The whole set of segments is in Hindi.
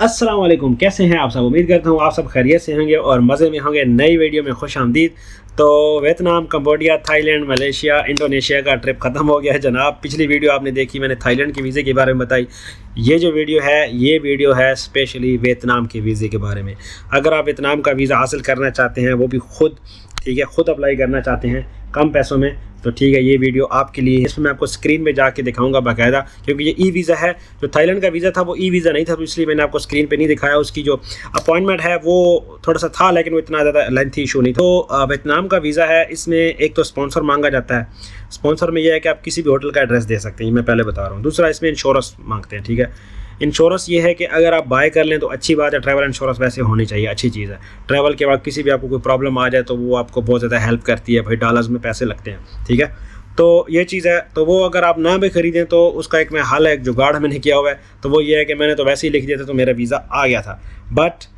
अस्सलाम वालेकुम, कैसे हैं आप सब। उम्मीद करता हूँ आप सब खैरियत से होंगे और मज़े में होंगे। नई वीडियो में खुश आमदीद। तो Vietnam, Cambodia, Thailand, Malaysia, Indonesia का ट्रिप ख़त्म हो गया है जनाब। पिछली वीडियो आपने देखी, मैंने थाईलैंड के वीज़े के बारे में बताई। ये जो वीडियो है स्पेशली वियतनाम के वीज़े के बारे में। अगर आप वियतनाम का वीज़ा हासिल करना चाहते हैं, वो भी खुद अप्लाई करना चाहते हैं कम पैसों में, तो ठीक है, ये वीडियो आपके लिए। इसमें मैं आपको स्क्रीन पे जाके दिखाऊंगा बाकायदा, क्योंकि ये ई वीज़ा है। जो थाईलैंड का वीज़ा था वो ई वीज़ा नहीं था, तो इसलिए मैंने आपको स्क्रीन पे नहीं दिखाया। उसकी जो अपॉइंटमेंट है वो थोड़ा सा था, लेकिन वो इतना ज़्यादा लेंथी इशू नहीं था। तो वियतनाम का वीज़ा है, इसमें एक तो स्पॉन्सर मांगा जाता है। स्पॉन्सर में यह है कि आप किसी भी होटल का एड्रेस दे सकते हैं, मैं पहले बता रहा हूँ। दूसरा, इसमें इंश्योरेंस मांगते हैं, ठीक है। इंश्योरेंस ये है कि अगर आप बाय कर लें तो अच्छी बात है। ट्रैवल इंश्योरेंस वैसे होनी चाहिए, अच्छी चीज़ है। ट्रैवल के बाद किसी भी आपको कोई प्रॉब्लम आ जाए तो वो आपको बहुत ज़्यादा हेल्प करती है। भाई डॉलर्स में पैसे लगते हैं, ठीक है। तो ये चीज़ है। तो वो अगर आप ना भी ख़रीदें तो उसका एक मैं हल है, एक जुगाड़ मैंने किया हुआ है। तो वो ये है कि मैंने तो वैसे ही लिख दिया था तो मेरा वीज़ा आ गया था। बट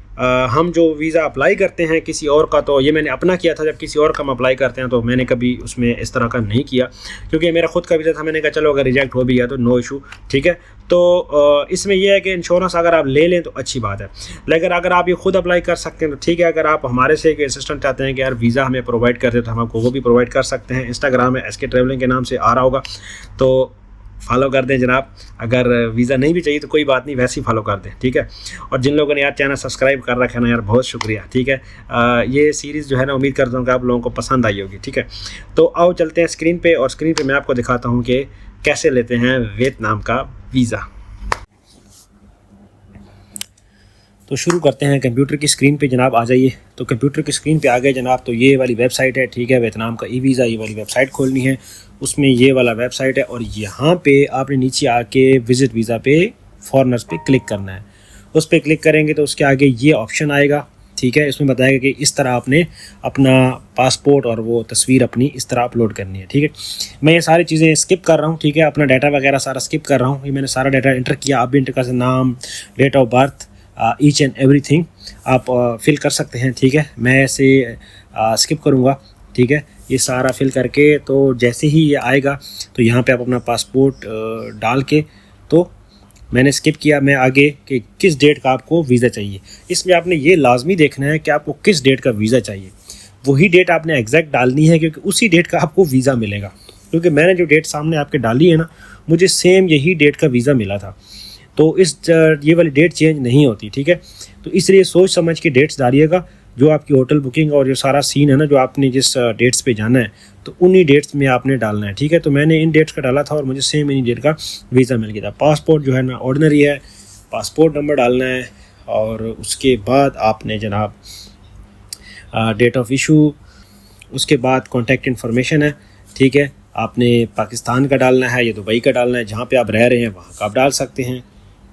हम जो वीज़ा अप्लाई करते हैं किसी और का, तो ये मैंने अपना किया था। जब किसी और का हम अप्लाई करते हैं तो मैंने कभी उसमें इस तरह का नहीं किया, क्योंकि मेरा खुद का वीज़ा था। मैंने कहा चलो अगर रिजेक्ट हो भी गया तो नो इशू, ठीक है। तो इसमें यह है कि इंश्योरेंस अगर आप ले लें तो अच्छी बात है। लेकिन अगर आप ये खुद अप्लाई कर सकते हैं तो ठीक है। अगर आप हमारे से एक असिस्टेंट चाहते हैं कि यार वीज़ा हमें प्रोवाइड कर दे, तो हम आपको वो भी प्रोवाइड कर सकते हैं। इंस्टाग्राम में SK ट्रैवलिंग के नाम से आ रहा होगा, तो फॉलो कर दें जनाब। अगर वीज़ा नहीं भी चाहिए तो कोई बात नहीं, वैसे ही फॉलो कर दें, ठीक है। और जिन लोगों ने यार चैनल सब्सक्राइब कर रखा है ना यार, बहुत शुक्रिया, ठीक है। ये सीरीज़ जो है ना, उम्मीद करता हूँ कि आप लोगों को पसंद आई होगी, ठीक है। तो आओ चलते हैं स्क्रीन पे, और स्क्रीन पे मैं आपको दिखाता हूँ कि कैसे लेते हैं वियतनाम का वीज़ा। तो शुरू करते हैं। कंप्यूटर की स्क्रीन पे जनाब आ जाइए। तो कंप्यूटर की स्क्रीन पे आ गए जनाब। तो ये वाली वेबसाइट है, ठीक है। वियतनाम का ई वीज़ा, ये वाली वेबसाइट खोलनी है। उसमें ये वाला वेबसाइट है, और यहाँ पे आपने नीचे आके विज़िट वीज़ा पे फॉरनर्स पे क्लिक करना है। उस पर क्लिक करेंगे तो उसके आगे ये ऑप्शन आएगा, ठीक है। इसमें बताएगा कि इस तरह आपने अपना पासपोर्ट और वो तस्वीर अपनी इस तरह अपलोड करनी है, ठीक है। मैं ये सारी चीज़ें स्किप कर रहा हूँ, ठीक है। अपना डाटा वगैरह सारा स्किप कर रहा हूँ। ये मैंने सारा डाटा इंटर किया। आप भी इंटर कर सकते, नाम, date of birth, each and everything आप फिल कर सकते हैं, ठीक है। मैं ऐसे स्किप करूँगा, ठीक है। ये सारा फिल करके तो जैसे ही ये आएगा तो यहाँ पे आप अपना पासपोर्ट डाल के, तो मैंने स्किप किया। मैं आगे कि किस डेट का आपको वीज़ा चाहिए। इसमें आपने ये लाजमी देखना है कि आपको किस डेट का वीज़ा चाहिए। वही डेट आपने एग्जैक्ट डालनी है, क्योंकि उसी डेट का आपको वीज़ा मिलेगा। क्योंकि मैंने जो डेट सामने आपके डाली है ना, मुझे सेम यही डेट का वीज़ा मिला था। तो ये वाली डेट चेंज नहीं होती, ठीक है। तो इसलिए सोच समझ के डेट्स डालिएगा। जो आपकी होटल बुकिंग और जो सारा सीन है ना, जो आपने जिस डेट्स पे जाना है, तो उन्हीं डेट्स में आपने डालना है, ठीक है। तो मैंने इन डेट्स का डाला था और मुझे सेम इन्हीं डेट का वीज़ा मिल गया था। पासपोर्ट जो है ना ऑर्डिनरी है, पासपोर्ट नंबर डालना है, और उसके बाद आपने जनाब डेट ऑफ इशू, उसके बाद कॉन्टैक्ट इन्फॉर्मेशन है, ठीक है। आपने पाकिस्तान का डालना है या दुबई का डालना है। जहाँ पर आप रह रहे हैं वहाँ का आप डाल सकते हैं,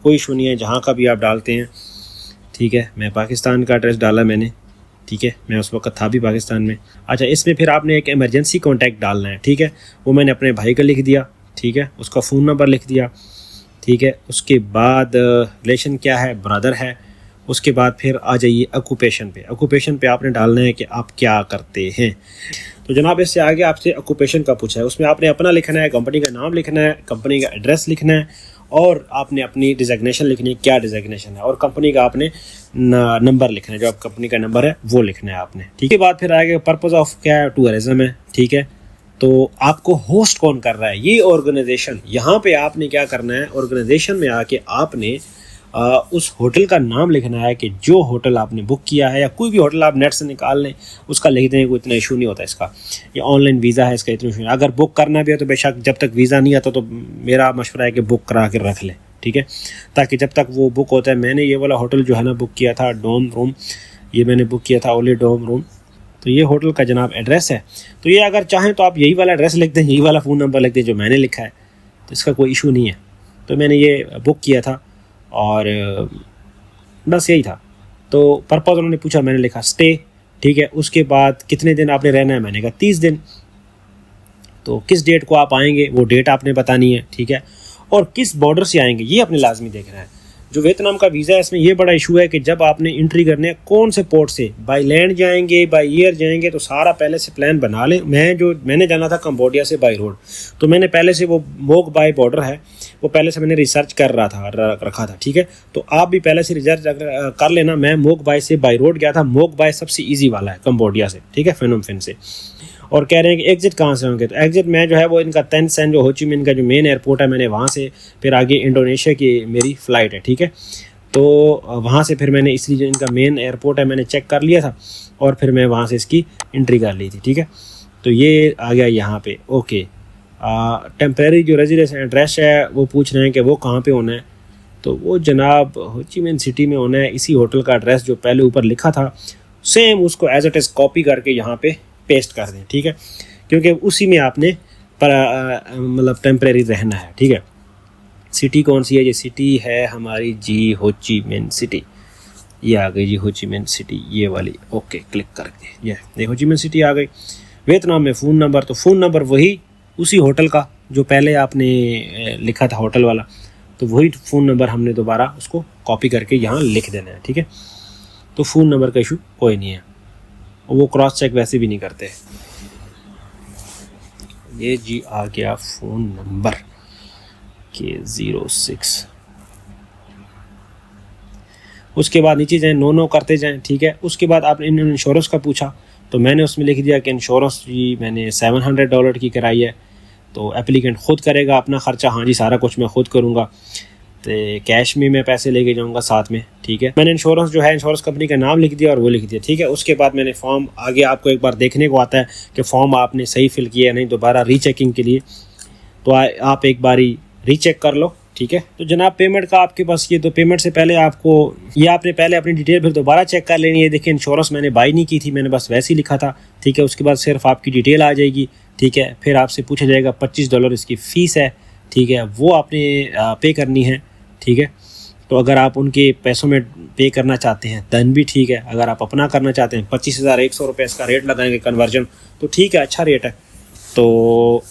कोई इशू नहीं है, जहाँ का भी आप डालते हैं, ठीक है। मैं पाकिस्तान का एड्रेस डाला मैंने, ठीक है। मैं उस वक्त था भी पाकिस्तान में। अच्छा, इसमें फिर आपने एक इमरजेंसी कॉन्टैक्ट डालना है, ठीक है। वो मैंने अपने भाई का लिख दिया, ठीक है। उसका फ़ोन नंबर लिख दिया, ठीक है। उसके बाद रिलेशन क्या है, ब्रदर है। उसके बाद फिर आ जाइए ऑक्यूपेशन पे। ऑक्यूपेशन पे आपने डालना है कि आप क्या करते हैं। तो जनाब इससे आगे आपसे ऑक्यूपेशन का पूछा है। उसमें आपने अपना लिखना है, कंपनी का नाम लिखना है, कंपनी का एड्रेस लिखना है, और आपने अपनी डिज़िग्नेशन लिखनी है, क्या डिज़िग्नेशन है, और कंपनी का आपने नंबर लिखना है, जो आप कंपनी का नंबर है वो लिखना है आपने, ठीक है। बाद फिर आएगा पर्पज़ ऑफ क्या है, टूरिज़्म है, ठीक है। तो आपको होस्ट कौन कर रहा है, ये ऑर्गेनाइजेशन। यहाँ पे आपने क्या करना है, ऑर्गेनाइजेशन में आके आपने उस होटल का नाम लिखना है कि जो होटल आपने बुक किया है, या कोई भी होटल आप नेट से निकाल लें उसका लिख दें, कोई इतना इशू नहीं होता इसका। ये ऑनलाइन वीज़ा है, इसका इतना इशू नहीं। अगर बुक करना भी है तो बेशक जब तक वीज़ा नहीं आता तो मेरा मशवरा है कि बुक करा के रख लें, ठीक है, ताकि जब तक वो बुक होता है। मैंने ये वाला होटल जो है ना बुक किया था, डोम रूम, ये मैंने बुक किया था, ओले डोम रूम। तो ये होटल का जनाब एड्रेस है। तो ये अगर चाहें तो आप यही वाला एड्रेस लिख दें, यही वाला फ़ोन नंबर लिख दें जो मैंने लिखा है, तो इसका कोई इशू नहीं है। तो मैंने ये बुक किया था और बस यही था। तो पर्पज़ उन्होंने पूछा, मैंने लिखा स्टे, ठीक है। उसके बाद कितने दिन आपने रहना है, मैंने कहा 30 दिन। तो किस डेट को आप आएंगे वो डेट आपने बतानी है, ठीक है। और किस बॉर्डर से आएंगे ये आपने लाजमी देखना है। जो वियतनाम का वीज़ा है इसमें ये बड़ा इशू है कि जब आपने एंट्री करने है कौन से पोर्ट से, बाय लैंड जाएंगे बाय एयर जाएंगे, तो सारा पहले से प्लान बना लें। मैंने जाना था कंबोडिया से बाय रोड, तो मैंने पहले से वो मोक बाय बॉर्डर है वो पहले से मैंने रिसर्च कर रखा था, ठीक है। तो आप भी पहले से रिसर्च कर लेना। मैं मोक बाय से बाय रोड गया था। मोक बाय सबसे ईजी वाला है कंबोडिया से, ठीक है, फिनोम फिन से। और कह रहे हैं कि एग्जिट कहाँ से होंगे, तो एग्जिट मैं जो है वो इनका तेन सेन जो हो ची मिन का जो मेन एयरपोर्ट है, मैंने वहाँ से फिर आगे इंडोनेशिया की मेरी फ़्लाइट है, ठीक है। तो वहाँ से फिर मैंने इसलिए जो इनका मेन एयरपोर्ट है मैंने चेक कर लिया था और फिर मैं वहाँ से इसकी एंट्री कर ली थी, ठीक है। तो ये आ गया यहाँ पे, ओके। टेम्परेरी जो रेजिडेंस एड्रेस है वो पूछ रहे हैं कि वो कहाँ पे होना है, तो वो जनाब हो ची मिन सिटी में होना है। इसी होटल का एड्रेस जो पहले ऊपर लिखा था सेम उसको एज इट इज़ कॉपी करके यहाँ पे पेस्ट कर दें, ठीक है, क्योंकि उसी में आपने मतलब टेम्परेरी रहना है, ठीक है। सिटी कौन सी है, ये सिटी है हमारी जी हो ची मिन सिटी, ये आ गई जी हो ची मिन सिटी, ये वाली, ओके क्लिक करके ये हो ची मिन सिटी आ गई। वियतनाम में फ़ोन नंबर, तो फ़ोन नंबर वही उसी होटल का जो पहले आपने लिखा था होटल वाला, तो वही फ़ोन नंबर हमने दोबारा उसको कॉपी करके यहाँ लिख देना है, ठीक है। तो फ़ोन नंबर का इशू कोई नहीं है, वो क्रॉस चेक वैसे भी नहीं करते। ये जी आ गया फ़ोन नंबर के 06। उसके बाद नीचे जाएं, नो करते जाएं, ठीक है। उसके बाद आपने इंश्योरेंस का पूछा, तो मैंने उसमें लिख दिया कि इंश्योरेंस जी मैंने $700 की कराई है, तो एप्लीकेंट ख़ुद करेगा अपना ख़र्चा। हाँ जी, सारा कुछ मैं ख़ुद करूँगा, तो कैश में मैं पैसे लेके जाऊंगा साथ में, ठीक है। मैंने इंश्योरेंस जो है इंश्योरेंस कंपनी का नाम लिख दिया और वो लिख दिया, ठीक है। उसके बाद मैंने फॉर्म आगे आपको एक बार देखने को आता है कि फॉर्म आपने सही फिल किया नहीं, दोबारा रीचेकिंग के लिए, तो आप एक बारी रीचेक कर लो, ठीक है। तो जनाब पेमेंट का आपके पास ये, तो पेमेंट से पहले आपको ये आपने पहले अपनी डिटेल फिर दोबारा चेक कर लेनी है। देखिए इंश्योरेंस मैंने बाई नहीं की थी, मैंने बस वैसे ही लिखा था, ठीक है। उसके बाद सिर्फ आपकी डिटेल आ जाएगी, ठीक है। फिर आपसे पूछा जाएगा $25 इसकी फ़ीस है, ठीक है, वो आपने पे करनी है, ठीक है। तो अगर आप उनके पैसों में पे करना चाहते हैं देन भी ठीक है, अगर आप अपना करना चाहते हैं 25,100 रुपये इसका रेट लगाएंगे कन्वर्जन, तो ठीक है, अच्छा रेट है। तो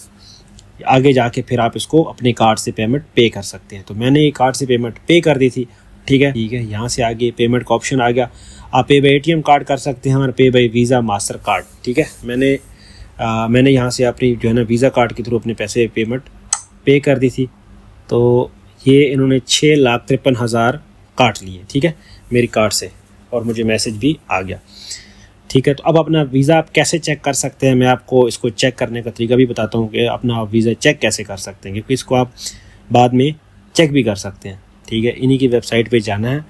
आगे जाके फिर आप इसको अपने कार्ड से पेमेंट पे कर सकते हैं। तो मैंने ये कार्ड से पेमेंट पे कर दी थी, ठीक है, ठीक है। यहाँ से आगे पेमेंट का ऑप्शन आ गया, आप पे बाई ATM कार्ड कर सकते हैं और पे बाई वीज़ा मास्टर कार्ड, ठीक है। मैंने यहाँ से अपनी जो है ना वीज़ा कार्ड के थ्रू अपने पैसे पेमेंट पे कर दी थी। तो ये इन्होंने 6,53,000 काट लिए, ठीक है, मेरी कार्ड से, और मुझे मैसेज भी आ गया, ठीक है। तो अब अपना वीज़ा आप कैसे चेक कर सकते हैं, मैं आपको इसको चेक करने का तरीका भी बताता हूँ कि अपना वीज़ा चेक कैसे कर सकते हैं, क्योंकि इसको आप बाद में चेक भी कर सकते हैं, ठीक है। इन्हीं की वेबसाइट पे जाना है,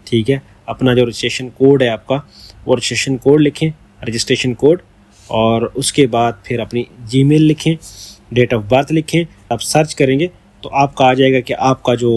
ठीक है। अपना जो रजिस्ट्रेशन कोड है आपका, वो रजिस्ट्रेशन कोड लिखें, रजिस्ट्रेशन कोड, और उसके बाद फिर अपनी जीमेल लिखें, डेट ऑफ बर्थ लिखें। आप सर्च करेंगे तो आपका आ जाएगा कि आपका जो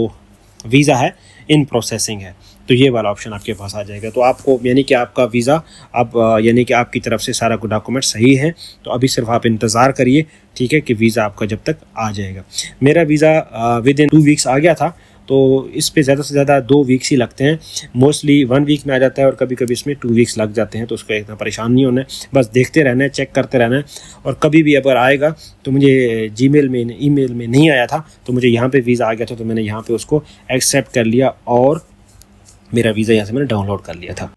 वीज़ा है इन प्रोसेसिंग है, तो ये वाला ऑप्शन आपके पास आ जाएगा। तो आपको यानी कि आपका वीज़ा अब यानी कि आपकी तरफ से सारा कुछ डॉक्यूमेंट सही है, तो अभी सिर्फ आप इंतज़ार करिए, ठीक है, कि वीज़ा आपका जब तक आ जाएगा। मेरा वीज़ा विद इन 2 वीक्स आ गया था, तो इस पे ज़्यादा से ज़्यादा 2 वीक्स ही लगते हैं, मोस्टली 1 वीक में आ जाता है और कभी कभी इसमें 2 वीक्स लग जाते हैं। तो उसका इतना परेशान नहीं होना है, बस देखते रहना है, चेक करते रहना है। और कभी भी अगर आएगा तो मुझे ईमेल में नहीं आया था, तो मुझे यहाँ पे वीज़ा आ गया था, तो मैंने यहाँ पे उसको एक्सेप्ट कर लिया और मेरा वीज़ा यहाँ से मैंने डाउनलोड कर लिया था।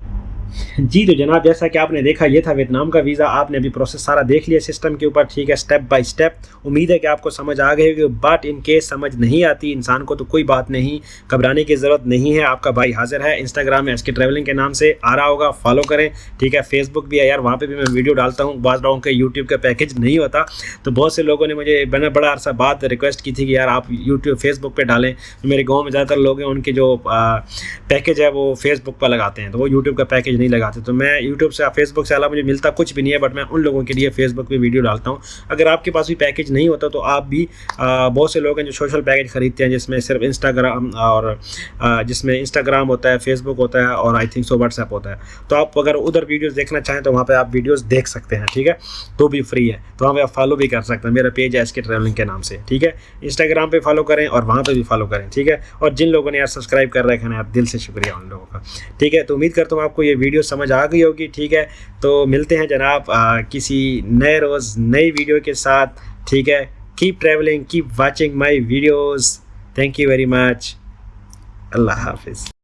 जी तो जनाब, जैसा कि आपने देखा, ये था वियतनाम का वीज़ा। आपने अभी प्रोसेस सारा देख लिया सिस्टम के ऊपर, ठीक है, स्टेप बाय स्टेप। उम्मीद है कि आपको समझ आ गई होगी, बट इन केस समझ नहीं आती इंसान को तो कोई बात नहीं, घबराने की ज़रूरत नहीं है। आपका भाई हाजिर है, इंस्टाग्राम में SK ट्रैवलिंग के नाम से आ रहा होगा, फॉलो करें, ठीक है। फेसबुक भी है यार, वहाँ पर भी मैं वीडियो डालता हूँ। बाज़ लोगों के यूट्यूब का पैकेज नहीं होता, तो बहुत से लोगों ने मुझे बड़ा अरसा बाद रिक्वेस्ट की थी कि यार आप यूट्यूब फेसबुक पर डालें। मेरे गाँव में ज़्यादातर लोग हैं, उनके जो पैकेज है वो फेसबुक पर लगाते हैं, तो वो यूट्यूब का पैकेज नहीं लगाते। तो मैं यूट्यूब से, फेसबुक से अलावा मुझे मिलता कुछ भी नहीं है, बट मैं उन लोगों के लिए फेसबुक पे वीडियो डालता हूँ। अगर आपके पास भी पैकेज नहीं होता तो आप भी, बहुत से लोग हैं जो सोशल पैकेज खरीदते हैं, जिसमें सिर्फ इंस्टाग्राम और जिसमें इंस्टाग्राम होता है, फेसबुक होता है और आई थिंक सो व्हाट्सएप होता है। तो आप अगर उधर वीडियोज़ देखना चाहें तो वहाँ पर आप वीडियोज़ देख सकते हैं, ठीक है, तो भी फ्री है। तो वहाँ पर आप फॉलो भी कर सकते हैं, मेरा पेज है SK ट्रैवलिंग के नाम से, ठीक है। इंस्टाग्राम पर फॉलो करें और वहाँ पर भी फॉलो करें, ठीक है। और जिन लोगों ने यार सब्सक्राइब कर रखे हैं यार, दिल से शुक्रिया उन लोगों का, ठीक है। तो उम्मीद करता हूँ आपको ये वीडियो समझ आ गई होगी, ठीक है। तो मिलते हैं जनाब किसी नए रोज़ नई वीडियो के साथ, ठीक है। Keep travelling, keep watching my videos, thank you very much. Allah हाफिज़।